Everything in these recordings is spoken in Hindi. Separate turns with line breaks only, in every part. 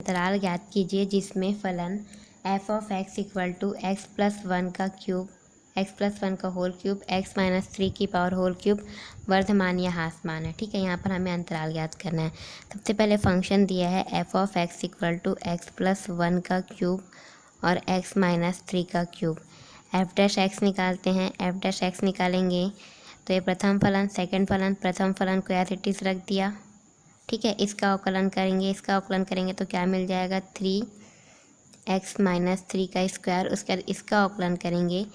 अंतराल ज्ञात कीजिए जिसमें फलन f of x equal to x plus one का क्यूब, एक्स प्लस वन का whole cube, x minus three की पावर होल क्यूब वर्धमान या हासमान है। ठीक है, यहाँ पर हमें अंतराल ज्ञात करना है। सबसे पहले फंक्शन दिया है f of x equal to x plus one का क्यूब और एक्स माइनस थ्री का क्यूब। एफ डैश एक्स निकालते हैं। एफ डैश एक्स निकालेंगे तो ये प्रथम फलन, सेकंड फलन, प्रथम फलन को एज इट इज रख दिया। ठीक है, इसका अवकलन करेंगे, इसका अवकलन करेंगे तो क्या मिल जाएगा, थ्री एक्स माइनस थ्री का स्क्वायर। उसके बाद इसका अवकलन करेंगे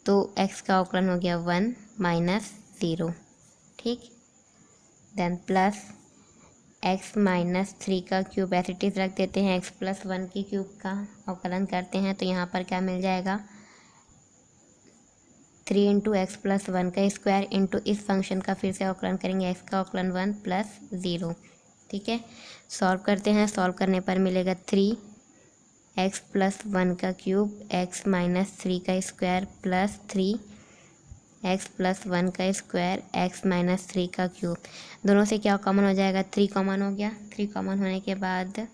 तो x का अवकलन हो गया वन माइनस ज़ीरो। ठीक, then plus x minus three का क्यूब एज इट इज रख देते हैं। x प्लस वन की क्यूब का अवकलन करते हैं तो यहाँ पर क्या मिल जाएगा, three into x plus one का स्क्वायर इंटू इस फंक्शन का फिर से अवकलन करेंगे, x का अवकलन वन प्लस ज़ीरो। ठीक है, सॉल्व करते हैं। सॉल्व करने पर मिलेगा थ्री एक्स प्लस वन का क्यूब, एक्स माइनस थ्री का square plus three x plus one का स्क्वायर, एक्स माइनस थ्री का क्यूब। दोनों से क्या कॉमन हो जाएगा, थ्री कॉमन हो गया। थ्री कॉमन होने के बाद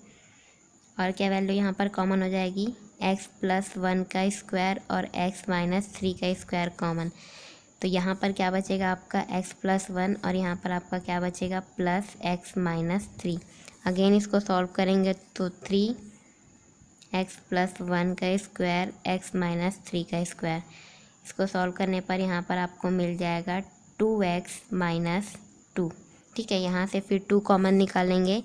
और क्या वैल्यू यहाँ पर कॉमन हो जाएगी, एक्स प्लस वन का स्क्वायर और एक्स माइनस थ्री का स्क्वायर कॉमन। तो यहाँ पर क्या बचेगा आपका एक्स प्लस वन और यहाँ पर आपका क्या बचेगा plus x minus three. Again इसको सॉल्व करेंगे तो थ्री एक्स प्लस वन का स्क्वायर, एक्स माइनस थ्री का स्क्वायर। इसको सॉल्व करने पर यहाँ पर आपको मिल जाएगा टू एक्स माइनस टू। ठीक है, यहाँ से फिर टू कॉमन निकालेंगे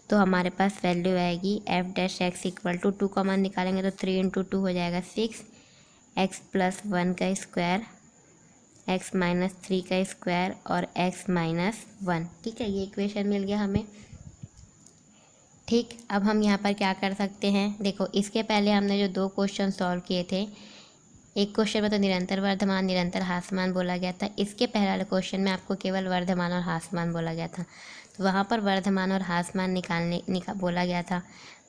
तो हमारे पास वैल्यू आएगी F dash x equal to, two common निकालेंगे तो थ्री इंटू टू हो जाएगा सिक्स एक्स प्लस वन का स्क्वायर, एक्स माइनस थ्री का स्क्वायर और एक्स माइनस वन। ठीक है, ये इक्वेशन मिल गया हमें। ठीक, अब हम यहाँ पर क्या कर सकते हैं, देखो इसके पहले हमने जो दो क्वेश्चन सॉल्व किए थे, एक क्वेश्चन में तो निरंतर वर्धमान निरंतर हासमान बोला गया था, इसके पहले वाले क्वेश्चन में आपको केवल वर्धमान और हासमान बोला गया था। तो वहाँ पर वर्धमान और हासमान बोला गया था।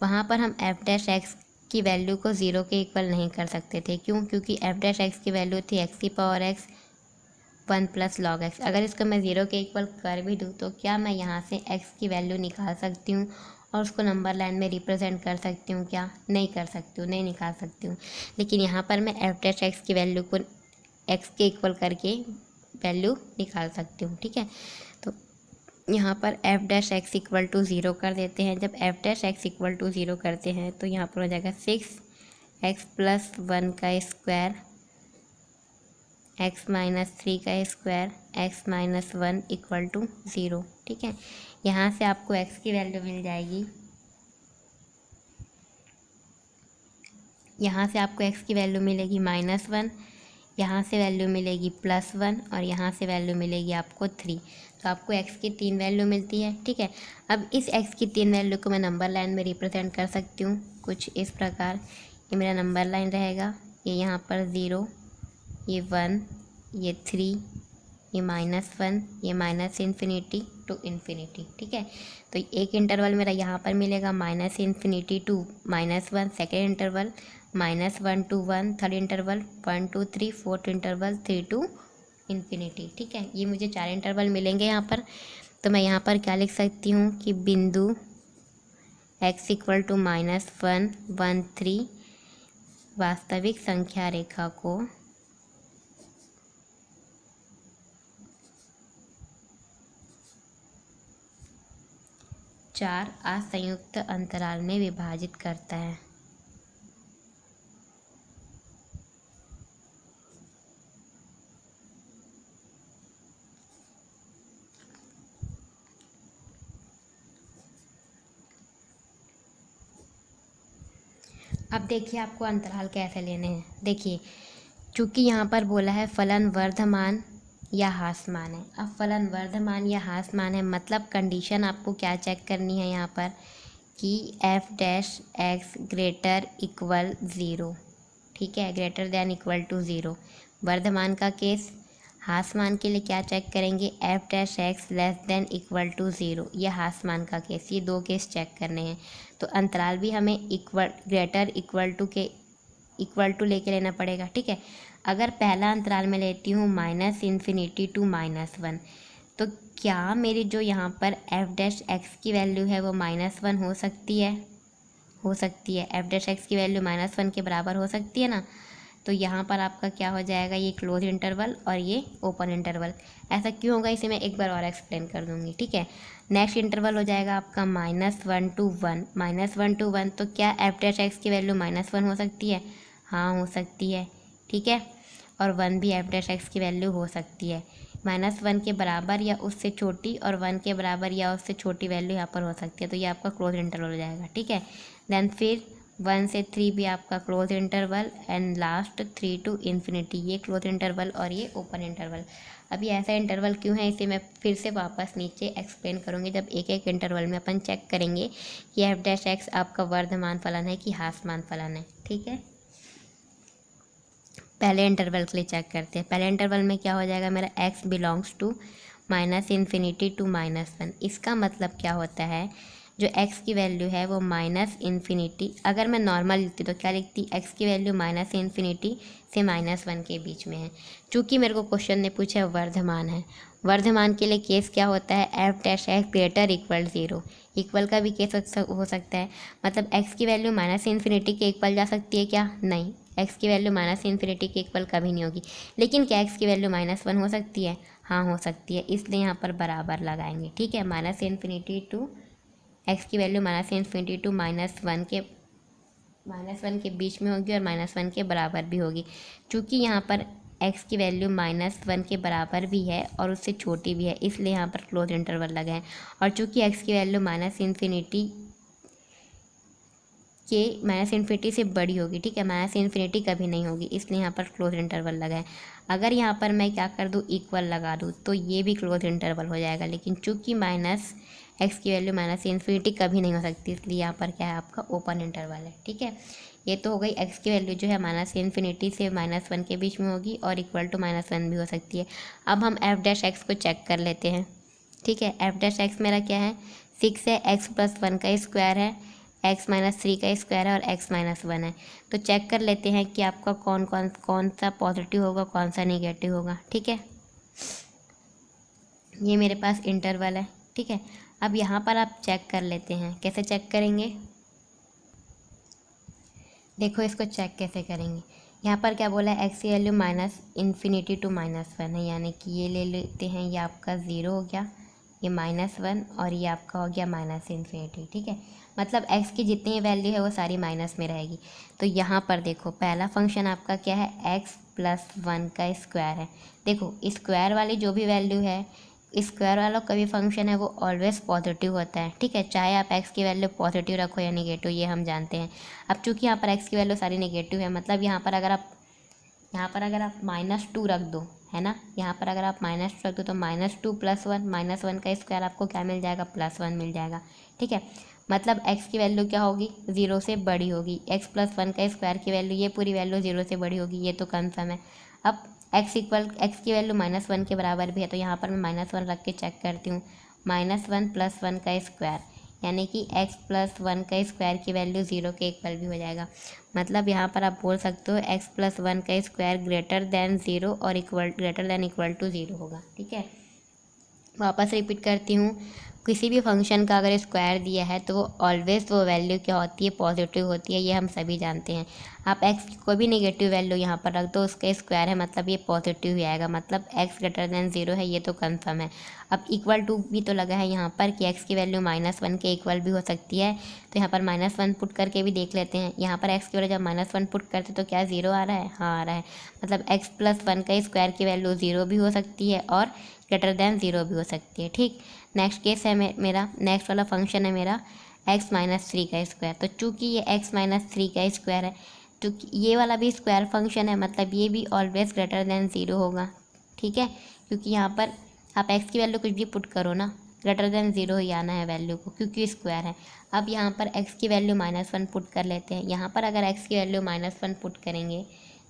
वहाँ पर हम एफ डैश एक्स की वैल्यू को ज़ीरो के इक्वल नहीं कर सकते थे। क्यों, क्योंकि एफ डैश एक्स की वैल्यू थी एक्स की power x one plus log x. अगर इसको मैं ज़ीरो के इक्वल कर भी दूँ तो क्या मैं यहाँ से एक्स की वैल्यू निकाल सकती हूँ और उसको नंबर लाइन में रिप्रेजेंट कर सकती हूँ, क्या नहीं कर सकती हूँ, नहीं निकाल सकती हूँ। लेकिन यहाँ पर मैं एफ डैश एक्स की वैल्यू को एक्स के इक्वल करके वैल्यू निकाल सकती हूँ। ठीक है, तो यहाँ पर f dash x equal to zero कर देते हैं। जब f dash x equal to zero करते हैं तो यहाँ पर हो जाएगा सिक्स एक्स प्लस वन का स्क्वायर, एक्स माइनस थ्री का square, x minus one equal to zero. ठीक है, यहाँ से आपको x की वैल्यू मिल जाएगी, यहाँ से आपको x की वैल्यू मिलेगी माइनस वन, यहाँ से वैल्यू मिलेगी प्लस वन और यहाँ से वैल्यू मिलेगी आपको थ्री। तो आपको x की तीन वैल्यू मिलती है। ठीक है, अब इस x की तीन वैल्यू को मैं नंबर लाइन में रिप्रेजेंट कर सकती हूँ कुछ इस प्रकार। ये मेरा नंबर लाइन रहेगा, ये यहाँ पर ज़ीरो, ये वन, ये थ्री, ये माइनस वन, ये माइनस इन्फिनिटी टू इन्फिनिटी। ठीक है, तो एक इंटरवल मेरा यहाँ पर मिलेगा minus infinity to minus one, second interval minus one to one, third interval one to three, fourth interval three to infinity. ठीक है, ये मुझे चार इंटरवल मिलेंगे यहाँ पर। तो मैं यहाँ पर क्या लिख सकती हूँ कि बिंदु x equal to minus one one three वास्तविक संख्या रेखा को चार असंयुक्त अंतराल में विभाजित करता है। अब देखिए आपको अंतराल कैसे लेने हैं। देखिए, चूँकि यहाँ पर बोला है फलन वर्धमान या हासमान है। अब फलन वर्धमान या हासमान है मतलब कंडीशन आपको क्या चेक करनी है यहाँ पर कि f dash x greater equal zero. ठीक है, greater than equal to zero वर्धमान का केस। हासमान के लिए क्या चेक करेंगे, f dash x less than equal to zero, यह हासमान का केस। ये दो केस चेक करने हैं। तो अंतराल भी हमें इक्वल ग्रेटर इक्वल टू के इक्वल टू लेके लेना पड़ेगा। ठीक है, अगर पहला अंतराल में लेती हूँ minus infinity to minus one, तो क्या मेरी जो यहाँ पर एफ डैश एक्स की वैल्यू है वो माइनस वन हो सकती है। हो सकती है, एफ डैश एक्स की वैल्यू -1 के बराबर हो सकती है ना। तो यहाँ पर आपका क्या हो जाएगा, ये क्लोज इंटरवल और ये ओपन इंटरवल। ऐसा क्यों होगा इसे मैं एक बार और एक्सप्लेन कर दूँगी, ठीक है। नेक्स्ट इंटरवल हो जाएगा आपका -1 to 1, -1 to 1। तो क्या एफ डैश एक्स की वैल्यू -1 हो सकती है? हाँ हो सकती है, ठीक है। और 1 भी एफ डैश एक्स की वैल्यू हो सकती है। -1 के बराबर या उससे छोटी और 1 के बराबर या उससे छोटी वैल्यू यहाँ पर हो सकती है। तो ये आपका क्लोज इंटरवल हो जाएगा, ठीक है। देन फिर 1 से 3 भी आपका close interval and last 3 to infinity, ये क्लोज इंटरवल और ये ओपन इंटरवल। अभी ऐसा इंटरवल क्यों है इसे मैं फिर से वापस नीचे एक्सप्लेन करूँगी जब एक एक इंटरवल में अपन चेक करेंगे कि एफ डैश एक्स आपका वर्धमान फलन है कि ह्रासमान फलन है, ठीक है। पहले इंटरवल के लिए चेक करते हैं। पहले इंटरवल में क्या हो जाएगा मेरा, x belongs to -minus infinity to -1। इसका मतलब क्या होता है, जो x की वैल्यू है वो -इन्फिनिटी, अगर मैं नॉर्मल लिखती तो क्या लिखती, x की वैल्यू -इन्फिनिटी से -1 के बीच में है। चूँकि मेरे को क्वेश्चन ने पूछा है वर्धमान है, वर्धमान के लिए केस क्या होता है, f dash x greater equal 0। Equal का भी केस हो सकता है, मतलब x की वैल्यू -इन्फिनिटी के इक्वल जा सकती है क्या, नहीं, x की वैल्यू -इन्फिनिटी के इक्वल कभी नहीं होगी। लेकिन क्या x की वैल्यू -1 हो सकती है, हाँ हो सकती है, इसलिए यहाँ पर बराबर लगाएंगे, ठीक है। -इन्फिनिटी टू x की वैल्यू -इन्फिनिटी टू -1 के बीच में होगी और -1 के बराबर भी होगी। चूँकि यहाँ पर x की वैल्यू -1 के बराबर भी है और उससे छोटी भी है, इसलिए यहाँ पर क्लोज इंटरवल लगाएं। और चूँकि x की वैल्यू -इन्फिनिटी से बड़ी होगी, ठीक है, -इन्फिनिटी कभी नहीं होगी, इसलिए यहाँ पर क्लोज इंटरवल लगाएं। अगर यहाँ पर मैं क्या कर दूँ, इक्वल लगा दूँ तो ये भी क्लोज इंटरवल हो जाएगा। लेकिन चूँकि x की वैल्यू -इन्फिनिटी कभी नहीं हो सकती, इसलिए यहाँ पर क्या है आपका ओपन इंटरवल है, ठीक है। ये तो हो गई x की वैल्यू जो है -इन्फिनिटी से -1 के बीच में होगी और इक्वल टू -1 भी हो सकती है। अब हम एफ डैश एक्स को चेक कर लेते हैं, ठीक है। एफ डैश एक्स मेरा क्या है, 6 है, x+1 का स्क्वायर है, x-3 का स्क्वायर है और x-1 है। तो चेक कर लेते हैं कि आपका कौन सा पॉजिटिव होगा, कौन सा नेगेटिव होगा, ठीक है। ये मेरे पास इंटरवल है, ठीक है। अब यहाँ पर आप चेक कर लेते हैं, कैसे चेक करेंगे, देखो इसको चेक कैसे करेंगे। यहाँ पर क्या बोला है, x की वैल्यू -इन्फिनिटी टू -1 है, यानी कि ये ले लेते हैं, ये आपका 0 हो गया, ये -1 और ये आपका हो गया -इन्फिनिटी, ठीक है। मतलब x की जितनी वैल्यू है वो सारी माइनस में रहेगी। तो यहाँ पर देखो पहला फंक्शन आपका क्या है, x+1 का स्क्वायर है। देखो स्क्वायर वाली जो भी वैल्यू है, स्क्वायर वाला का भी फंक्शन है वो ऑलवेज पॉजिटिव होता है, ठीक है, चाहे आप x की वैल्यू पॉजिटिव रखो या नेगेटिव, ये हम जानते हैं। अब चूँकि यहाँ पर x की वैल्यू सारी नेगेटिव है, मतलब यहाँ पर अगर आप -2 रख दो, है ना, यहाँ पर अगर आप -2 रख दो तो -2 + 1, -1 का स्क्वायर आपको क्या मिल जाएगा, +1 मिल जाएगा, ठीक है। मतलब x की वैल्यू क्या होगी, 0 से बड़ी होगी। x+1 का स्क्वायर की वैल्यू, ये पूरी वैल्यू 0 से बड़ी होगी, ये तो कन्फर्म है। अब x की वैल्यू -1 के बराबर भी है, तो यहाँ पर मैं -1 रख के चेक करती हूँ। -1 + 1 का स्क्वायर, यानी कि x+1 का स्क्वायर की वैल्यू 0 के इक्वल भी हो जाएगा। मतलब यहाँ पर आप बोल सकते हो x+1 का स्क्वायर ग्रेटर दैन 0 और ग्रेटर दैन इक्वल टू 0 होगा, ठीक है। वापस रिपीट करती हूँ, किसी भी फंक्शन का अगर स्क्वायर दिया है तो वो ऑलवेज वो वैल्यू क्या होती है, पॉजिटिव होती है, ये हम सभी जानते हैं। आप x की कोई भी नेगेटिव वैल्यू यहाँ पर रख दो, उसका स्क्वायर है मतलब ये पॉजिटिव ही आएगा, मतलब x ग्रेटर दैन 0 है, ये तो कंफर्म है। अब इक्वल टू भी तो लगा है यहाँ पर कि x की वैल्यू -1 के इक्वल भी हो सकती है, तो यहाँ पर -1 पुट करके भी देख लेते हैं। यहाँ पर x की वैल्यू जब -1 पुट करते तो क्या 0 आ रहा है, हाँ आ रहा है, मतलब x+1 का स्क्वायर की वैल्यू 0 भी हो सकती है और ग्रेटर दैन 0 भी हो सकती है, ठीक। नेक्स्ट केस है मेरा, नेक्स्ट वाला फंक्शन है मेरा x-3 का स्क्वायर। तो चूँकि ये x-3 का स्क्वायर है, तो ये वाला भी स्क्वायर फंक्शन है, मतलब ये भी ऑलवेज ग्रेटर दैन 0 होगा, ठीक है। क्योंकि यहाँ पर आप x की वैल्यू कुछ भी पुट करो ना, ग्रेटर दैन 0 ही आना है वैल्यू को, क्योंकि स्क्वायर है। अब यहाँ पर x की वैल्यू -1 पुट कर लेते हैं। यहाँ पर अगर x की वैल्यू -1 पुट करेंगे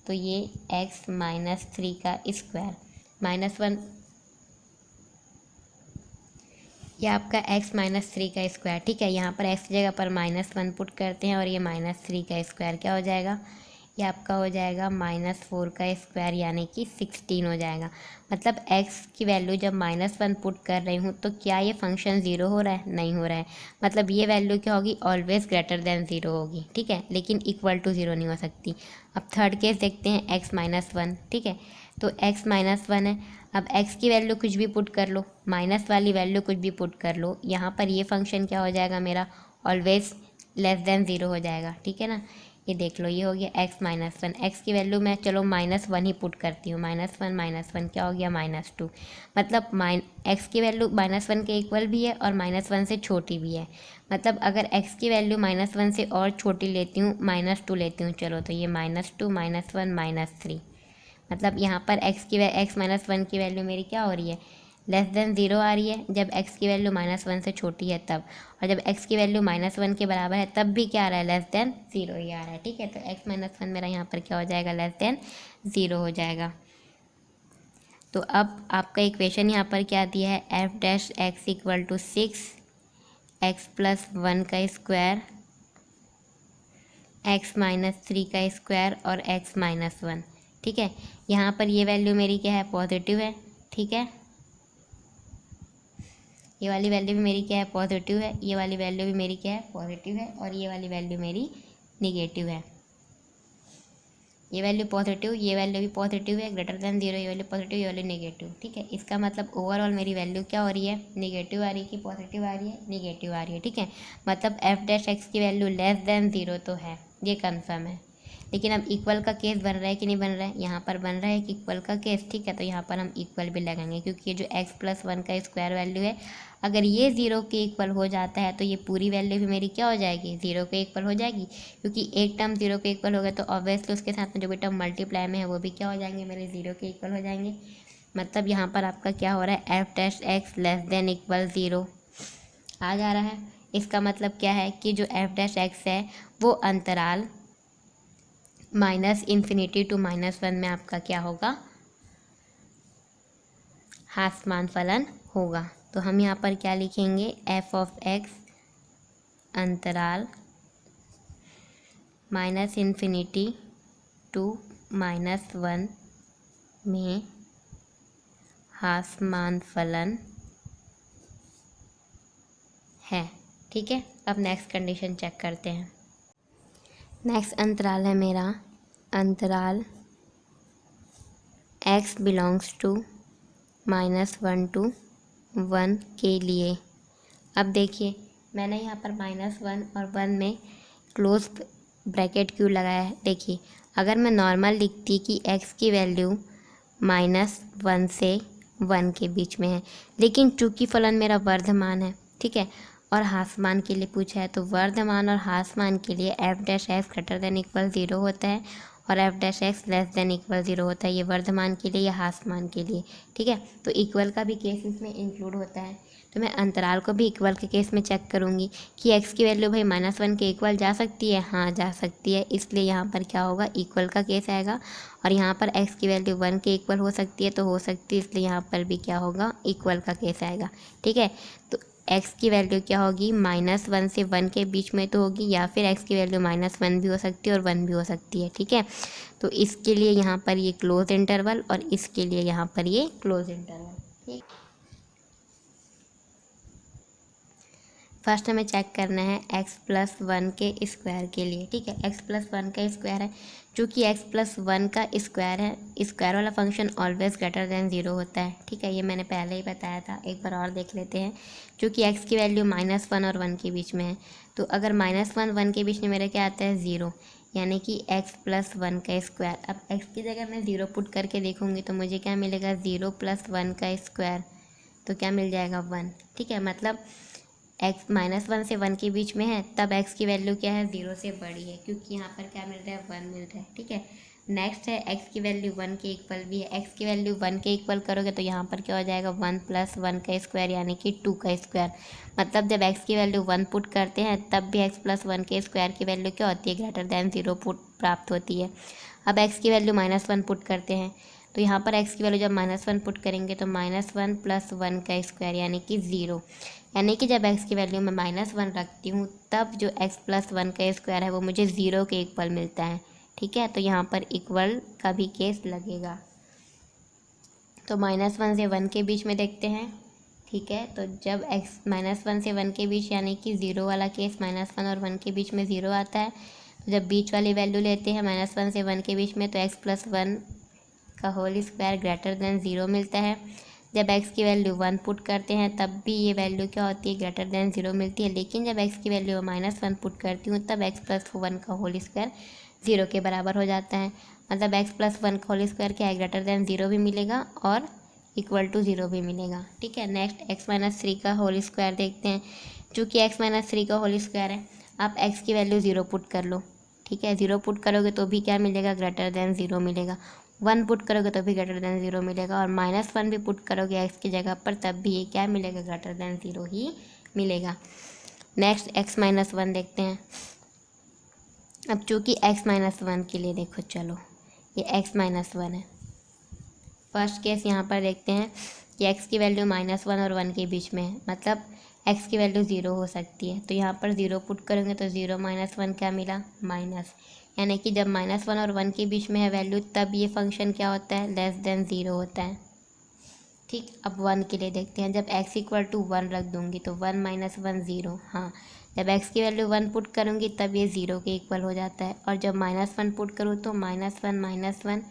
तो ये x-3 का स्क्वायर, -1, ये आपका x-3 का स्क्वायर, ठीक है। यहाँ पर x की जगह पर -1 पुट करते हैं और ये -3 का स्क्वायर क्या हो जाएगा, ये आपका हो जाएगा -4 का स्क्वायर यानी कि 16 हो जाएगा। मतलब x की वैल्यू जब -1 पुट कर रही हूँ तो क्या ये फंक्शन 0 हो रहा है? नहीं हो रहा है। मतलब ये वैल्यू क्या होगी? ऑलवेज ग्रेटर देन 0 होगी, ठीक है, लेकिन इक्वल टू 0 नहीं हो सकती। अब थर्ड केस देखते हैं, x-1, ठीक है, तो x-1 है। अब x की वैल्यू कुछ भी पुट कर लो, माइनस वाली वैल्यू कुछ भी पुट कर लो, यहाँ पर ये फंक्शन क्या हो जाएगा मेरा? ऑलवेज लेस देन 0 हो जाएगा, ठीक है ना। ये देख लो, ये हो गया x-1, x की वैल्यू मैं चलो -1 ही पुट करती हूँ, -1 क्या हो गया? -2। मतलब x की वैल्यू -1 के इक्वल भी है और -1 से छोटी भी है। मतलब अगर x की वैल्यू -1 से और छोटी लेती हूँ, -2 लेती हूँ चलो, तो ये -2 -1 -3। मतलब यहाँ पर x-1 की वैल्यू मेरी क्या हो रही है? लेस देन 0 आ रही है, जब x की वैल्यू -1 से छोटी है तब। और जब x की वैल्यू -1 के बराबर है तब भी क्या आ रहा है? लेस देन 0 ही आ रहा है, ठीक है। तो x-1 मेरा यहाँ पर क्या हो जाएगा? लेस देन 0 हो जाएगा। तो अब आपका इक्वेशन यहाँ पर क्या दिया है? f' x = 6 x + 1 का स्क्वायर x - 3 का स्क्वायर और x - 1, ठीक है। यहाँ पर ये वैल्यू मेरी क्या है? पॉजिटिव है, ठीक है। ये वाली वैल्यू भी मेरी क्या है? पॉजिटिव है। ये वाली वैल्यू भी मेरी क्या है? पॉजिटिव है। और ये वाली वैल्यू मेरी निगेटिव है। ये वैल्यू पॉजिटिव, ये वैल्यू भी पॉजिटिव है, ग्रेटर देन 0, ये वैल्यू पॉजिटिव, ये वैल्यू नेगेटिव, ठीक है। इसका मतलब ओवरऑल मेरी वैल्यू क्या हो रही है? निगेटिव आ रही है कि पॉजिटिव आ रही है? निगेटिव आ रही है, ठीक है। मतलब f' की वैल्यू लेस देन 0 तो है, ये कन्फर्म है। लेकिन अब इक्वल का केस बन रहा है कि नहीं बन रहा है? यहाँ पर बन रहा है कि इक्वल का केस, ठीक है। तो यहाँ पर हम इक्वल भी लगाएंगे, क्योंकि ये जो x + 1 का स्क्वायर वैल्यू है, अगर ये 0 के इक्वल हो जाता है तो ये पूरी वैल्यू भी मेरी क्या हो जाएगी? 0 के इक्वल हो जाएगी। क्योंकि एक टर्म 0 के इक्वल हो गया तो ऑब्वियसली उसके साथ में जो भी टर्म मल्टीप्लाई में है वो भी क्या हो जाएंगे? मेरे 0 के इक्वल हो जाएंगे। मतलब यहाँ पर आपका क्या हो रहा है? f' लेस देन इक्वल 0 आ जा रहा है। इसका मतलब क्या है कि जो f' है वो अंतराल -∞ to -1 में आपका क्या होगा? हासमान फलन होगा। तो हम यहाँ पर क्या लिखेंगे? f(x) अंतराल -∞ to -1 में हासमान फलन है, ठीक है। अब नेक्स्ट कंडीशन चेक करते हैं। नेक्स्ट अंतराल है मेरा अंतराल x बिलोंग्स टू -1 to 1 के लिए। अब देखिए, मैंने यहाँ पर -1 और 1 में क्लोज ब्रैकेट क्यों लगाया है? देखिए, अगर मैं नॉर्मल लिखती कि x की वैल्यू -1 से 1 के बीच में है, लेकिन चूँकि फलन मेरा वर्धमान है, ठीक है, और हासमान के लिए पूछा है, तो वर्धमान और हासमान के लिए f' ग्रेटर देन इक्वल 0 होता है और f' लेस देन इक्वल 0 होता है। ये वर्धमान के लिए या हासमान के लिए, ठीक है। तो इक्वल का भी केस इसमें इंक्लूड होता है। तो मैं अंतराल को भी इक्वल के केस में चेक करूँगी कि x की वैल्यू भाई -1 के इक्वल जा सकती है? हाँ, जा सकती है। इसलिए यहाँ पर क्या होगा? इक्वल का केस आएगा। और यहाँ पर x की वैल्यू 1 के इक्वल हो सकती है, तो हो सकती है, इसलिए यहाँ पर भी क्या होगा? इक्वल का केस आएगा, ठीक है। तो x की वैल्यू क्या होगी? -1 से 1 के बीच में तो होगी, या फिर x की वैल्यू -1 भी हो सकती है और 1 भी हो सकती है, ठीक है। तो इसके लिए यहाँ पर ये क्लोज इंटरवल और इसके लिए यहाँ पर ये क्लोज इंटरवल, ठीक। फर्स्ट हमें चेक करना है x + 1 के स्क्वायर के लिए, ठीक है। x + 1 का स्क्वायर है, चूँकि x + 1 का स्क्वायर है, स्क्वायर वाला फंक्शन ऑलवेज ग्रेटर देन 0 होता है, ठीक है। ये मैंने पहले ही बताया था, एक बार और देख लेते हैं। चूँकि x की वैल्यू -1 और 1 के बीच में है, तो अगर -1 1 के बीच में मेरा क्या आता है? 0, यानी कि x + 1 का स्क्वायर। अब x की जगह मैं 0 पुट करके देखूँगी तो मुझे क्या मिलेगा? 0 + 1 का स्क्वायर, तो क्या मिल जाएगा? 1, ठीक है। मतलब x -1 से 1 के बीच में है, तब x की वैल्यू क्या है? 0 से बड़ी है, क्योंकि यहाँ पर क्या मिल रहा है? 1 मिल रहा है, ठीक है। नेक्स्ट है x की वैल्यू 1 के इक्वल भी है। x की वैल्यू 1 के इक्वल करोगे तो यहाँ पर क्या हो जाएगा? 1 + 1 का स्क्वायर यानी कि 2 का स्क्वायर। मतलब जब x की वैल्यू 1 पुट करते हैं तब भी x + 1 के स्क्वायर की वैल्यू क्या होती है? ग्रेटर देन 0 पुट प्राप्त होती है। अब x की वैल्यू -1 पुट करते हैं, तो यहाँ पर x की वैल्यू जब -1 पुट करेंगे तो -1 + 1 का स्क्वायर यानी कि 0, यानी कि जब x की वैल्यू मैं -1 रखती हूँ तब जो x + 1 का स्क्वायर है वो मुझे 0 के इक्वल मिलता है, ठीक है, तो यहाँ पर इक्वल का भी केस लगेगा। तो -1 से 1 के बीच में देखते हैं। ठीक है, तो जब x -1 से 1 के बीच यानी कि 0 वाला केस -1 और 1 के बीच में 0 आता है। तो जब बीच वाली वैल्यू लेते हैं -1 से 1 के बीच में तो x+1 का होल स्क्वायर ग्रेटर देन 0 मिलता है। जब x की वैल्यू 1 पुट करते हैं तब भी ये वैल्यू क्या होती है, ग्रेटर देन 0 मिलती है। लेकिन जब x की वैल्यू -1 पुट करती हूँ तब x+1 का होल स्क्वायर 0 के बराबर हो जाता है। मतलब x+1 का होल स्क्वायर क्या है, ग्रेटर देन 0 भी मिलेगा और इक्वल टू 0 भी मिलेगा। ठीक है, नेक्स्ट x-3 का होल स्क्वायर देखते हैं। चूँकि x-3 का होल स्क्वायर है, आप x की वैल्यू 0 पुट कर लो। ठीक है, 0 पुट करोगे तो भी क्या मिलेगा, ग्रेटर देन 0 मिलेगा। 1 पुट करोगे तो भी ग्रेटर देन 0 मिलेगा और -1 भी पुट करोगे x की जगह पर तब भी ये क्या मिलेगा, ग्रेटर देन 0 ही मिलेगा। नेक्स्ट x-1 देखते हैं। अब चूँकि x-1 के लिए देखो, चलो ये x-1 है। फर्स्ट केस यहाँ पर देखते हैं कि x की वैल्यू -1 और 1 के बीच में है, मतलब x की वैल्यू 0 हो सकती है। तो यहाँ पर 0 पुट करेंगे तो 0 - 1 क्या मिला, माइनस, यानी कि जब -1 और 1 के बीच में है वैल्यू तब ये फंक्शन क्या होता है, लेस देन 0 होता है। ठीक, अब 1 के लिए देखते हैं। जब x = 1 रख दूँगी तो 1 - 1 0, हाँ जब x की वैल्यू 1 पुट करूँगी तब ये 0 के इक्वल हो जाता है। और जब -1 पुट करूँ तो -1 - 1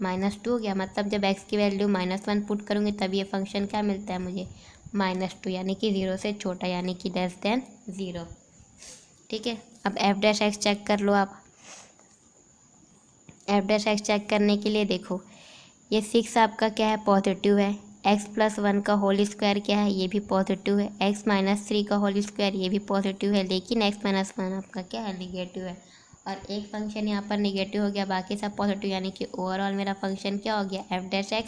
-2 हो गया। मतलब जब x की वैल्यू -1 पुट करूँगी तब ये फंक्शन क्या मिलता है मुझे, -2, यानी कि 0 से छोटा, यानी कि लेस देन 0। ठीक है, अब f' चेक कर लो आप। f' चेक करने के लिए देखो, ये 6 आपका क्या है, पॉजिटिव है। x+1 का होल स्क्वायर क्या है, ये भी पॉजिटिव है। x-3 का होल स्क्वायर ये भी पॉजिटिव है, लेकिन x-1 आपका क्या है, निगेटिव है। और एक फंक्शन यहाँ पर निगेटिव हो गया, बाकी सब पॉजिटिव, यानी कि ओवरऑल मेरा फंक्शन क्या हो गया, f'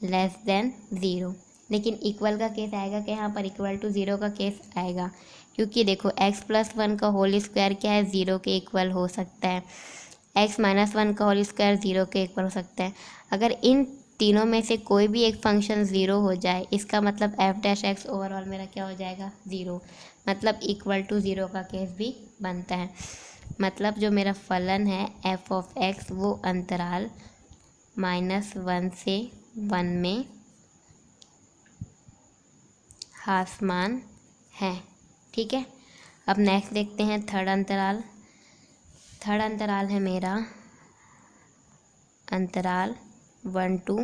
लेस देन 0। लेकिन इक्वल का केस आएगा कि यहाँ पर इक्वल टू 0 का केस आएगा, क्योंकि देखो x+1 का होल स्क्वायर क्या है, 0 के इक्वल हो सकता है। x-1 का होल स्क्वायर 0 के इक्वल हो सकता है। अगर इन तीनों में से कोई भी एक फंक्शन 0 हो जाए, इसका मतलब f' ओवरऑल मेरा क्या हो जाएगा, 0, मतलब इक्वल टू 0 का केस भी बनता है। मतलब जो मेरा फलन है f(x) वो अंतराल -1 से 1 में हासमान है। ठीक है, अब नेक्स्ट देखते हैं थर्ड अंतराल। थर्ड अंतराल है मेरा अंतराल 1 to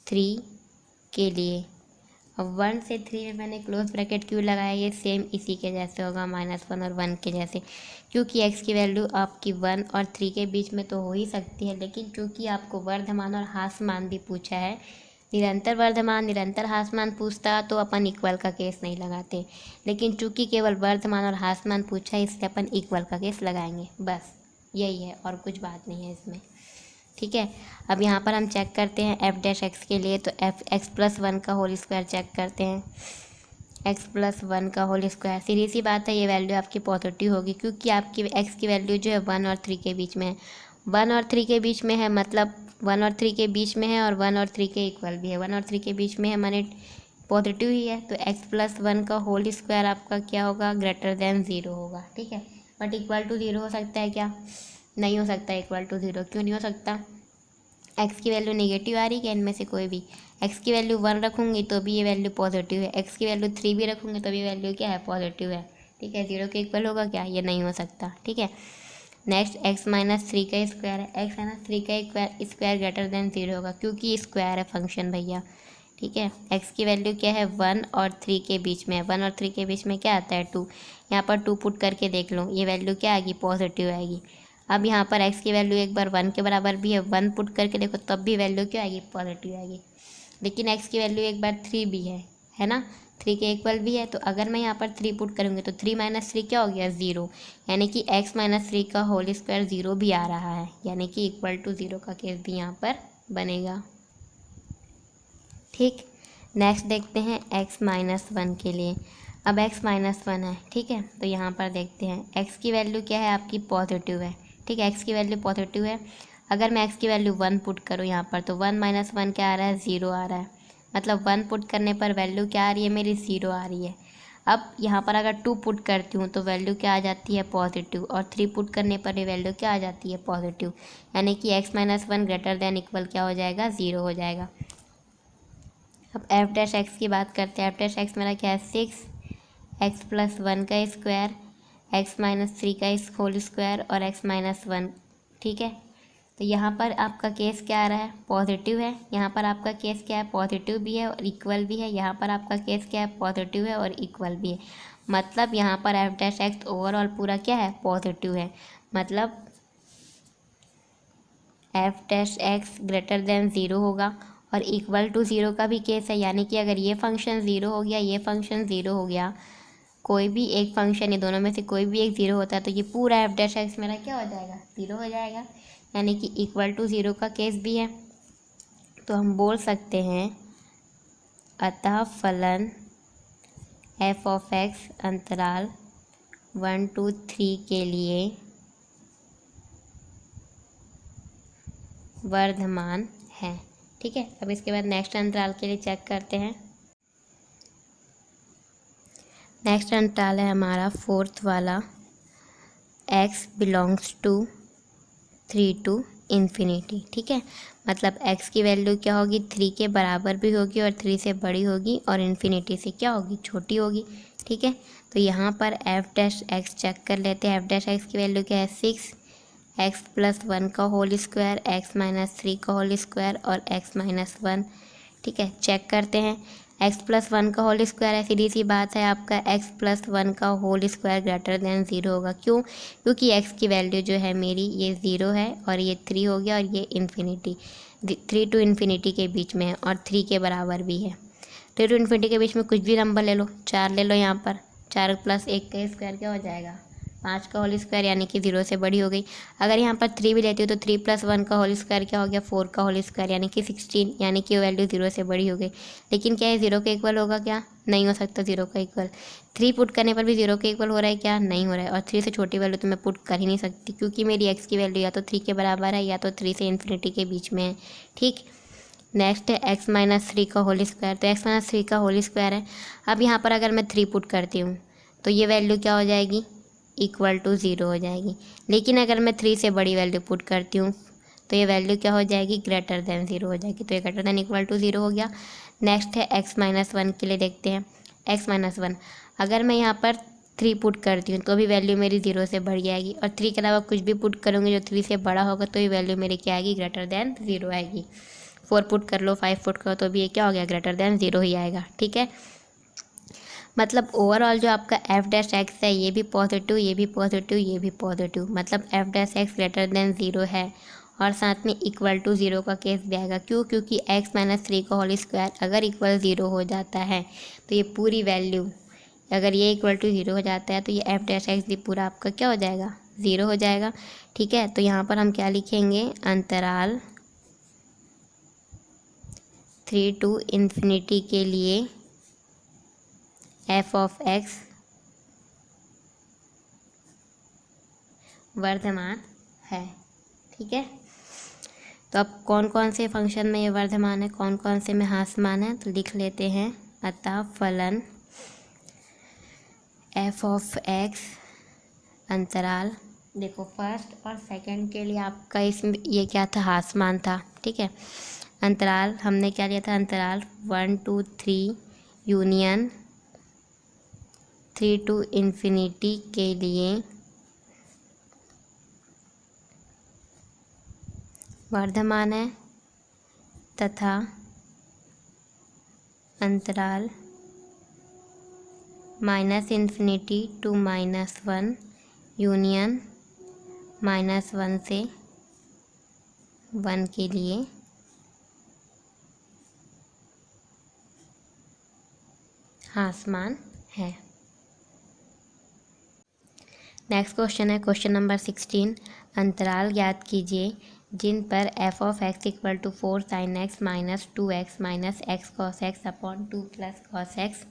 3 के लिए। अब 1 से 3 में मैंने क्लोज ब्रैकेट क्यों लगाया, ये सेम इसी के जैसे होगा, -1 और 1 के जैसे, क्योंकि x की वैल्यू आपकी 1 और 3 के बीच में तो हो ही सकती है। लेकिन चूंकि आपको वर्धमान और हासमान भी पूछा है, निरंतर वर्धमान निरंतर हासमान पूछता तो अपन इक्वल का केस नहीं लगाते, लेकिन चूंकि केवल वर्धमान और हासमान पूछा है इसलिए अपन इक्वल का केस लगाएंगे, बस यही है और कुछ बात नहीं है इसमें। ठीक है, अब यहाँ पर हम चेक करते हैं f' के लिए, तो x+1 का होल स्क्वायर चेक करते हैं। x+1 का होल स्क्वायर, सीधी सी बात है ये वैल्यू आपकी पॉजिटिव होगी, क्योंकि आपकी x की वैल्यू जो है 1 और 3 के बीच में है। 1 और 3 के बीच में है मतलब 1 और 3 के बीच में है और 1 और 3 के इक्वल भी है। 1 और 3 के बीच में है माने पॉजिटिव ही है, तो x+1 का होल स्क्वायर आपका क्या होगा, ग्रेटर देन 0 होगा। ठीक है, बट इक्वल टू 0 हो सकता है क्या, नहीं हो सकता इक्वल टू 0। क्यों नहीं हो सकता, x की वैल्यू नेगेटिव आ रही है क्या, इनमें से कोई भी। x की वैल्यू 1 रखूँगी तो भी ये वैल्यू पॉजिटिव है, x की वैल्यू 3 भी रखूँगी तो भी वैल्यू क्या है, पॉजिटिव है। ठीक है, 0 के इक्वल होगा क्या, ये नहीं हो सकता। ठीक है, नेक्स्ट x-3 का स्क्वायर है। x-3 का स्क्वायर ग्रेटर देन 0 होगा, क्योंकि स्क्वायर है फंक्शन भैया। ठीक है, x की वैल्यू क्या है, 1 और 3 के बीच में है। 1 और 3 के बीच में क्या आता है, 2। यहाँ पर 2 पुट करके देख लो, ये वैल्यू क्या आएगी, पॉजिटिव आएगी। अब यहाँ पर x की वैल्यू एक बार 1 के बराबर भी है, 1 पुट करके देखो तब भी वैल्यू क्या आएगी, पॉजिटिव आएगी। लेकिन x की वैल्यू एक बार 3 भी है ना, 3 के इक्वल भी है। तो अगर मैं यहाँ पर 3 पुट करूँगी तो 3 - 3 क्या हो गया, 0, यानी कि x - 3 का होल स्क्वायर 0 भी आ रहा है, यानी कि इक्वल टू 0 का केस भी यहाँ पर बनेगा। ठीक, नेक्स्ट देखते हैं x-1 के लिए। अब x-1 है, ठीक है, तो यहाँ पर देखते हैं x की वैल्यू क्या है, आपकी पॉजिटिव है। ठीक है, x की वैल्यू पॉजिटिव है। अगर मैं x की वैल्यू 1 पुट करूँ यहाँ पर, तो 1 - 1 क्या आ रहा है, 0 आ रहा है। मतलब 1 पुट करने पर वैल्यू क्या आ रही है मेरी, 0 आ रही है। अब यहाँ पर अगर 2 पुट करती हूँ तो वैल्यू क्या आ जाती है पॉजिटिव, और 3 पुट करने पर ये वैल्यू क्या आ जाती है पॉजिटिव, यानी कि x-1 ग्रेटर देन इक्वल क्या हो जाएगा 0 हो जाएगा। अब एफ डैश एक्स की बात करते हैं। एफ डैश एक्स मेरा क्या है 6x+1 का स्क्वायर, x-3 का होल स्क्वायर और x-1, ठीक है। तो यहाँ पर आपका केस क्या आ रहा है पॉजिटिव है, यहाँ पर आपका केस क्या है पॉजिटिव भी है और इक्वल भी है, यहाँ पर आपका केस क्या है पॉजिटिव है और इक्वल भी है। मतलब यहाँ पर एफ डैश एक्स ओवरऑल पूरा क्या है पॉजिटिव है। मतलब F dash x greater than 0 होगा और इक्वल टू 0 का भी केस है, यानी कि अगर ये फंक्शन 0 हो गया, ये फंक्शन 0 हो गया, कोई भी एक फंक्शन, ये दोनों में से कोई भी एक 0 होता है तो ये पूरा एफ डैश एक्स मेरा क्या हो जाएगा 0 हो जाएगा, यानी कि इक्वल टू 0 का केस भी है। तो हम बोल सकते हैं अतः फलन एफ ऑफ एक्स अंतराल 1 2 3 के लिए वर्धमान है, ठीक है। अब इसके बाद नेक्स्ट अंतराल के लिए चेक करते हैं। नेक्स्ट अंतराल है हमारा 4th वाला, x belongs to 3 to infinity, ठीक है। मतलब x की वैल्यू क्या होगी 3 के बराबर भी होगी और 3 से बड़ी होगी और इन्फिनिटी से क्या होगी छोटी होगी, ठीक है। तो यहाँ पर एफ डैश एक्स चेक कर लेते हैं। एफ डैश एक्स की वैल्यू क्या है 6x+1 का होल स्क्वायर, x-3 का होल स्क्वायर और x-1, ठीक है। चेक करते हैं x+1 का होल स्क्वायर है, सीधी सी बात है आपका x+1 का होल स्क्वायर ग्रेटर देन 0 होगा। क्यों? क्योंकि x की वैल्यू जो है मेरी ये 0 है और ये 3 हो गया और ये इन्फिनिटी 3 टू इन्फिनिटी के बीच में है और 3 के बराबर भी है। 3 टू इन्फिनिटी के बीच में कुछ भी नंबर ले लो, 4 ले लो, यहाँ पर 4 + 1 का स्क्वायर क्या हो जाएगा 5 का होल स्क्वायर, यानी कि 0 से बड़ी हो गई। अगर यहाँ पर 3 भी लेती हो तो 3 + 1 का होल स्क्वायर क्या हो गया 4 का होल स्क्वायर, यानी कि 16, यानी कि वो वैल्यू 0 से बड़ी हो गई। लेकिन क्या है 0 के इक्वल होगा क्या? नहीं हो सकता 0 का इक्वल। 3 पुट करने पर भी 0 के इक्वल हो रहा है क्या? नहीं हो रहा है। और 3 से छोटी वैल्यू तो मैं पुट कर ही नहीं सकती, क्योंकि मेरी एक्स की वैल्यू या तो 3 के बराबर है या तो 3 से इन्फिनिटी के बीच में है, ठीक। नेक्स्ट है x-3 का होल स्क्वायर। तो x-3 का होल स्क्वायर है। अब यहाँ पर अगर मैं 3 पुट करती हूँ तो ये वैल्यू क्या हो जाएगी इक्वल टू 0 हो जाएगी। लेकिन अगर मैं 3 से बड़ी वैल्यू पुट करती हूँ तो ये वैल्यू क्या हो जाएगी ग्रेटर देन 0 हो जाएगी। तो ये ग्रेटर देन इक्वल टू 0 हो गया। नेक्स्ट है x-1 के लिए देखते हैं। x-1 अगर मैं यहाँ पर 3 पुट करती हूँ तो भी वैल्यू मेरी 0 से बढ़ जाएगी, और 3 के अलावा कुछ भी पुट करूँगी जो 3 से बड़ा होगा तो ये वैल्यू मेरी क्या आएगी ग्रेटर देन 0 आएगी। 4 पुट कर लो, 5 पुट करो तो भी ये क्या हो गया ग्रेटर देन 0 ही आएगा, ठीक है। मतलब ओवरऑल जो आपका एफ डैश एक्स है ये भी पॉजिटिव, ये भी पॉजिटिव, ये भी पॉजिटिव, मतलब F dash x greater than 0 है और साथ में इक्वल टू 0 का केस भी आएगा। क्यों? क्योंकि x-3 का होल स्क्वायर अगर इक्वल 0 हो जाता है तो ये पूरी वैल्यू, अगर ये इक्वल टू 0 हो जाता है तो ये एफ डैश एक्स भी पूरा आपका क्या हो जाएगा 0 हो जाएगा, ठीक है। तो यहाँ पर हम क्या लिखेंगे अंतराल 3 टू इन्फिनिटी के लिए एफ ऑफ एक्स वर्धमान है, ठीक है। तो अब कौन कौन से फंक्शन में ये वर्धमान है, कौन कौन से में ह्रासमान है, तो लिख लेते हैं। अतः फलन एफ ऑफ एक्स अंतराल, देखो फर्स्ट और सेकंड के लिए आपका इसमें ये क्या था ह्रासमान था, ठीक है। अंतराल हमने क्या लिया था अंतराल 1 2 3 यूनियन 3 टू इन्फिनिटी के लिए वर्धमान है तथा अंतराल -∞ टू -1 यूनियन -1 से 1 के लिए ह्रासमान है। नेक्स्ट क्वेश्चन है क्वेश्चन नंबर 16। अंतराल ज्ञात कीजिए जिन पर f of x equal to 4 sin x minus 2x minus x cos x upon 2 plus cos x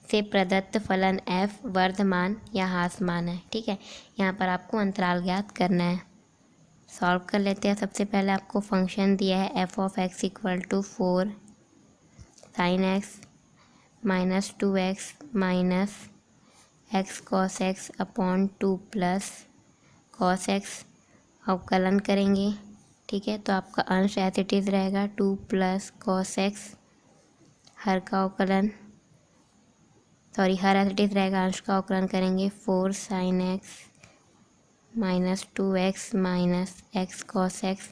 से प्रदत्त फलन f वर्धमान या ह्रासमान है, ठीक है। यहाँ पर आपको अंतराल ज्ञात करना है। सॉल्व कर लेते हैं। सबसे पहले आपको फंक्शन दिया है f of x equal to 4 sin x minus 2x minus x cos x upon 2 plus cos x अवकलन करेंगे, ठीक है। तो आपका अंश एज इट इज़ रहेगा 2 प्लस cos x, हर का अवकलन हर एज इट इज़ रहेगा, अंश का अवकलन करेंगे 4 sin x minus 2x minus x cos x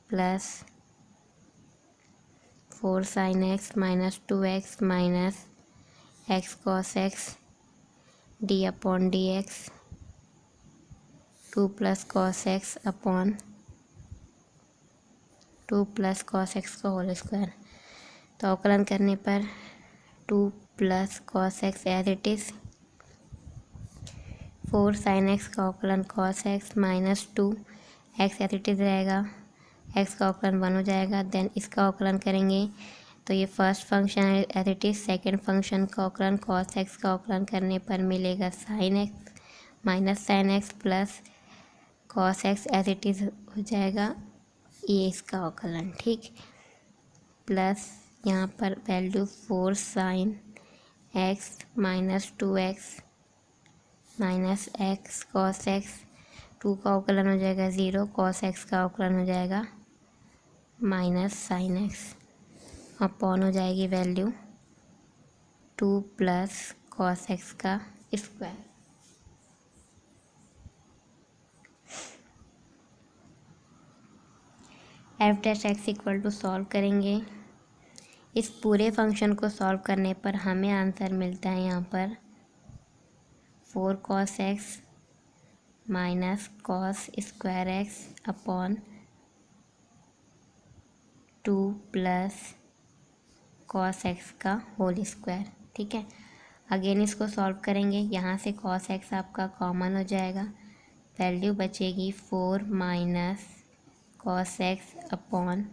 plus 4 sin x minus 2x minus x cos x d upon d x 2 plus cos x upon 2 plus cos x का होल स्क्वायर। तो अवकलन करने पर 2 plus cos x as it is 4 sin x का अवकलन cos x minus 2 x as it is रहेगा, x का अवकलन 1 हो जाएगा। देन इसका अवकलन करेंगे तो ये फर्स्ट फंक्शन है as it is, second function का अवकलन cos x का अवकलन करने पर मिलेगा sin x minus sin x plus cos x as it is हो जाएगा, ये इसका अवकलन, ठीक। प्लस यहाँ पर value 4 sin x minus 2x minus x cos x, 2 का अवकलन हो जाएगा 0, cos x का अवकलन हो जाएगा माइनस sin x अपॉन हो जाएगी वैल्यू 2 प्लस cos x का square. F dash x equal to solve करेंगे। इस पूरे फंक्शन को सॉल्व करने पर हमें आंसर मिलता है यहाँ पर 4 cos x minus cos square x upon 2 plus cos x का होल स्क्वायर, ठीक है। अगेन इसको सॉल्व करेंगे, यहाँ से cos x आपका कॉमन हो जाएगा, वैल्यू बचेगी 4 minus cos x upon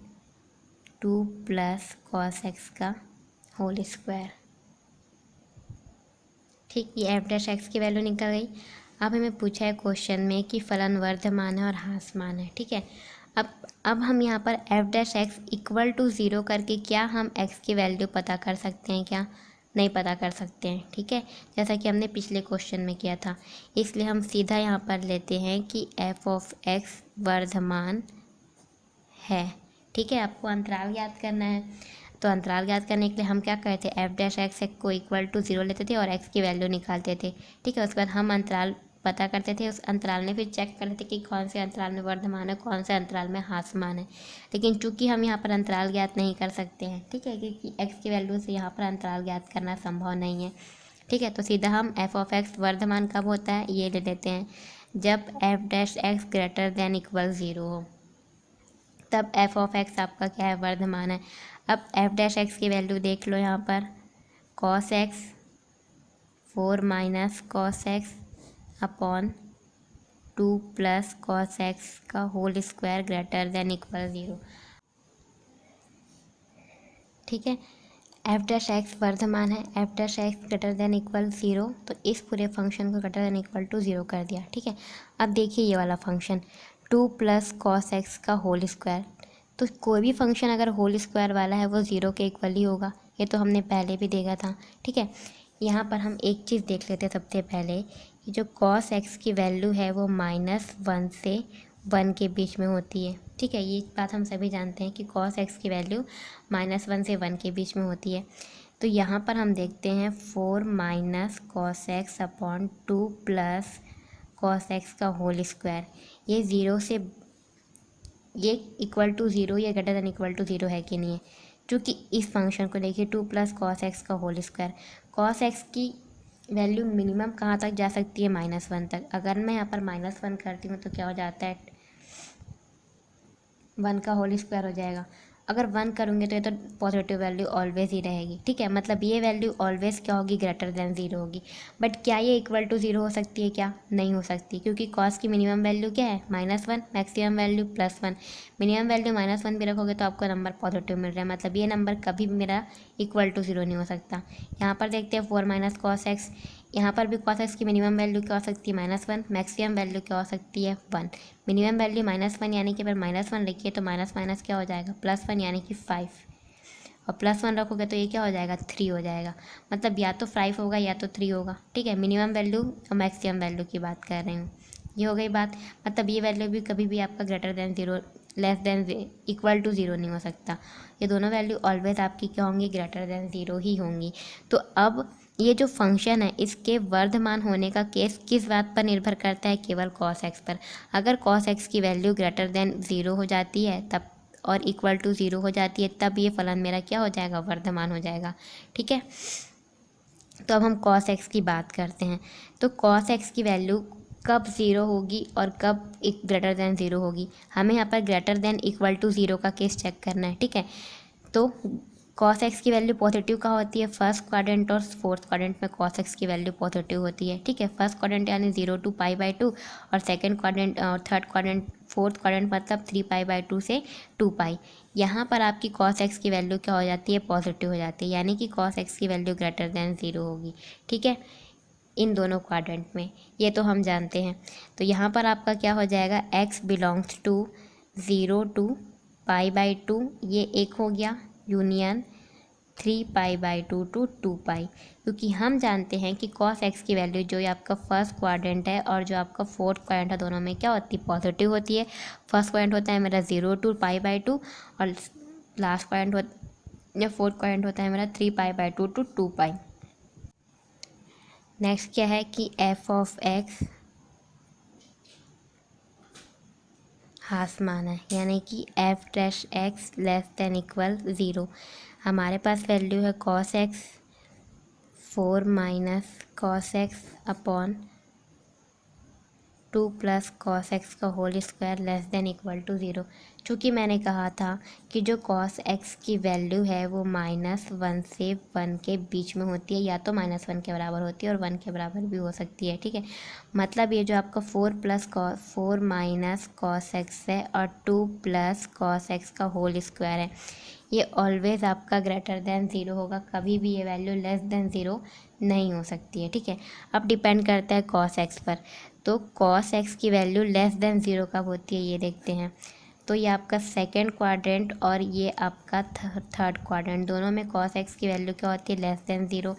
2 plus cos x का होल स्क्वायर, ठीक। ये एफ डैश एक्स की वैल्यू निकल गई। अब हमें पूछा है क्वेश्चन में कि फलन वर्धमान है और ह्रासमान है, ठीक है। अब हम यहाँ पर f dash x equal to 0 करके क्या हम x की वैल्यू पता कर सकते हैं क्या? नहीं पता कर सकते हैं, ठीक है, जैसा कि हमने पिछले क्वेश्चन में किया था। इसलिए हम सीधा यहाँ पर लेते हैं कि एफ ऑफ एक्स वर्धमान है, ठीक है। आपको अंतराल ज्ञात करना है, तो अंतराल ज्ञात करने के लिए हम क्या करते हैं, एफ डैश एक्स को इक्वल टू 0 लेते थे और एक्स की वैल्यू निकालते थे, ठीक है। उसके बाद हम अंतराल पता करते थे, उस अंतराल में फिर चेक करते थे कि कौन से अंतराल में वर्धमान है, कौन से अंतराल में ह्रासमान है। लेकिन चूंकि हम यहाँ पर अंतराल ज्ञात नहीं कर सकते हैं, ठीक है, क्योंकि एक्स की वैल्यू से यहाँ पर अंतराल ज्ञात करना संभव नहीं है, ठीक है। तो सीधा हम एफ ऑफ एक्स वर्धमान कब होता है ये ले लेते हैं, जब f dash x greater than equal 0 हो, तब एफ ऑफ एक्स आपका क्या है, वर्धमान है। अब एफ डैश एक्स की वैल्यू देख लो यहाँ पर, cos x 4 minus cos x upon 2 plus cos x का whole square greater than equal 0, ठीक है। एफ डैश एक्स वर्धमान है, f dash x greater than equal 0, तो इस पूरे फंक्शन को ग्रेटर देन इक्वल टू 0 कर दिया, ठीक है। अब देखिए ये वाला फंक्शन 2 प्लस cos x का होल स्क्वायर, तो कोई भी फंक्शन अगर होल स्क्वायर वाला है वो 0 के इक्वल ही होगा, ये तो हमने पहले भी देखा था, ठीक है। यहाँ पर हम एक चीज़ देख लेते हैं सबसे पहले कि जो cos x की वैल्यू है वो -1 से 1 के बीच में होती है, ठीक है। ये बात हम सभी जानते हैं कि cos x की वैल्यू -1 से 1 के बीच में होती है। तो यहाँ पर हम देखते हैं 4 minus cos x upon 2 plus cos x का होल स्क्वायर, ये 0 से ये इक्वल टू 0 या ग्रेटर देन इक्वल टू 0 है कि नहीं है, क्योंकि इस फंक्शन को देखिए 2 प्लस cos x का होल स्क्वायर, cos x की वैल्यू मिनिमम कहाँ तक जा सकती है, -1 तक। अगर मैं यहाँ पर -1 करती हूँ तो क्या हो जाता है, 1 का होल स्क्वायर हो जाएगा। अगर 1 करूँगे तो ये तो पॉजिटिव वैल्यू ऑलवेज ही रहेगी, ठीक है। मतलब ये वैल्यू ऑलवेज क्या होगी, ग्रेटर देन 0 होगी। बट क्या ये इक्वल टू 0 हो सकती है क्या, नहीं हो सकती, क्योंकि cos की मिनिमम वैल्यू क्या है, -1, मैक्सिमम वैल्यू +1। मिनिमम वैल्यू -1 भी रखोगे तो आपको नंबर पॉजिटिव मिल रहा है, मतलब ये नंबर कभी भी मेरा इक्वल टू 0 नहीं हो सकता। यहाँ पर देखते हैं 4 माइनस cos x, यहाँ पर भी cos x की मिनिमम वैल्यू क्या हो सकती है, -1, मैक्सिमम वैल्यू क्या हो सकती है, 1। मिनिमम वैल्यू -1 यानी कि अगर -1 लिखिए तो माइनस माइनस क्या हो जाएगा, +1 यानी कि 5। और +1 रखोगे तो ये क्या हो जाएगा 3 हो जाएगा। मतलब या तो 5 होगा या तो 3 होगा, ठीक है। मिनिमम वैल्यू और मैक्सिमम वैल्यू की बात कर रही हूँ, ये हो गई बात। मतलब ये वैल्यू भी कभी भी आपका greater than 0 less than equal to 0 नहीं हो सकता। ये दोनों वैल्यू ऑलवेज आपकी क्या होंगी, ग्रेटर देन 0 ही होंगी। तो अब ये जो फंक्शन है इसके वर्धमान होने का केस किस बात पर निर्भर करता है, केवल cos x पर। अगर cos x की वैल्यू ग्रेटर देन 0 हो जाती है तब और इक्वल टू 0 हो जाती है तब ये फलन मेरा क्या हो जाएगा, वर्धमान हो जाएगा, ठीक है। तो अब हम cos x की बात करते हैं। तो cos x की वैल्यू कब 0 होगी और कब एक ग्रेटर देन 0 होगी, हमें यहाँ पर ग्रेटर देन इक्वल टू 0 का केस चेक करना है, ठीक है। तो cos x की वैल्यू पॉजिटिव का होती है फर्स्ट क्वाड्रेंट और फोर्थ क्वाड्रेंट में cos x की वैल्यू पॉजिटिव होती है, ठीक है। फर्स्ट क्वाड्रेंट यानी 0 to π/2 और सेकंड क्वाड्रेंट और थर्ड क्वाड्रेंट फोर्थ क्वाड्रेंट मतलब 3π/2 से 2π। यहाँ पर आपकी cos x की वैल्यू क्या हो जाती है, पॉजिटिव हो जाती है, यानी कि cos x की वैल्यू ग्रेटर देन 0 होगी, ठीक है, इन दोनों क्वाड्रेंट में। ये तो हम जानते हैं। तो यहाँ पर आपका क्या हो जाएगा, x बिलोंग्स टू 0 to π/2, ये एक हो गया यूनियन 3π/2 to 2π, क्योंकि हम जानते हैं कि cos x की वैल्यू जो ये आपका फर्स्ट क्वाड्रेंट है और जो आपका फोर्थ क्वाड्रेंट है दोनों में क्या होती है, पॉजिटिव होती है। फर्स्ट क्वाड्रेंट होता है मेरा 0 to π/2 और लास्ट क्वाड्रेंट या फोर्थ क्वाड्रेंट होता है मेरा 3π/2 to 2π। नेक्स्ट क्या है कि f ऑफ x हासमान है, यानी कि f dash x less than equal 0। हमारे पास वैल्यू है cos x 4 minus cos x upon 2 plus cos x का whole square less than equal to 0। चूँकि मैंने कहा था कि जो cos x की वैल्यू है वो -1 से 1 के बीच में होती है, या तो -1 के बराबर होती है और 1 के बराबर भी हो सकती है, ठीक है। मतलब ये जो आपका 4 माइनस cos x है और 2 प्लस cos x का होल स्क्वायर है, ये ऑलवेज आपका ग्रेटर देन 0 होगा, कभी भी ये वैल्यू लेस देन 0 नहीं हो सकती है, ठीक है। अब डिपेंड करता है cos x पर। तो cos x की वैल्यू लेस देन 0 कब होती है ये देखते हैं। तो ये आपका सेकेंड क्वाड्रेंट और ये आपका थर्ड क्वाड्रेंट, दोनों में cos x की वैल्यू क्या होती है, लेस देन 0,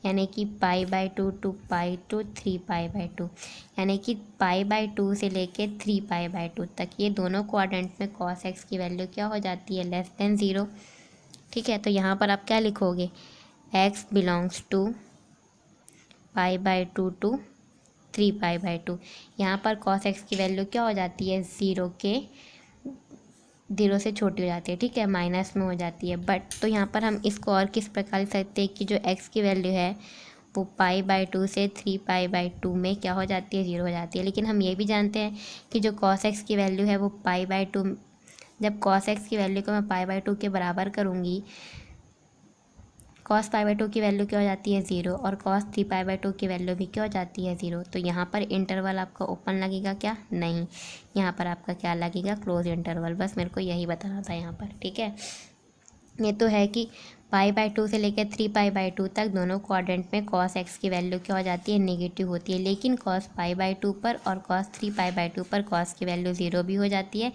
यानी कि π/2 to π to 3π/2, यानी कि π/2 से लेके 3π/2 तक ये दोनों क्वाड्रेंट में cos x की वैल्यू क्या हो जाती है, लेस देन 0, ठीक है। तो यहाँ पर आप क्या लिखोगे, x बिलोंग्स टू π/2 to 3π/2। यहाँ पर cos x की वैल्यू क्या हो जाती है, 0 से छोटी हो जाती है, ठीक है, माइनस में हो जाती है। बट तो यहाँ पर हम इसको और किस प्रकार लिख सकते हैं कि जो x की वैल्यू है वो π/2 से 3π/2 में क्या हो जाती है, 0 हो जाती है। लेकिन हम ये भी जानते हैं कि जो cos x की वैल्यू है वो π/2, जब cos x की वैल्यू को मैं π/2 के बराबर करूँगी, cos π/2 की वैल्यू क्या हो जाती है, 0, और cos 3π/2 की वैल्यू भी क्या हो जाती है, 0। तो यहाँ पर इंटरवल आपका ओपन लगेगा क्या, नहीं, यहाँ पर आपका क्या लगेगा, क्लोज इंटरवल। बस मेरे को यही बताना था यहाँ पर, ठीक है। ये तो है कि π/2 से लेकर 3π/2 तक दोनों क्वाड्रेंट में cos x की वैल्यू क्या हो जाती है, नेगेटिव होती है। लेकिन cos π/2 पर और cos 3π/2 पर cos की वैल्यू 0 भी हो जाती है।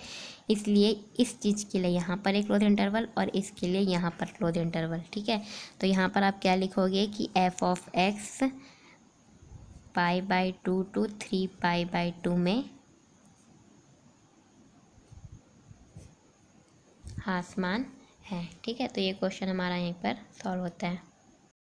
इसलिए इस चीज़ के लिए यहाँ पर एक क्लोज इंटरवल और इसके लिए यहाँ पर क्लोज इंटरवल, ठीक है। तो यहाँ पर आप क्या लिखोगे कि f ऑफ x π/2 to 3π/2 में हासमान है, ठीक है। तो ये क्वेश्चन हमारा यहीं पर सॉल्व होता है।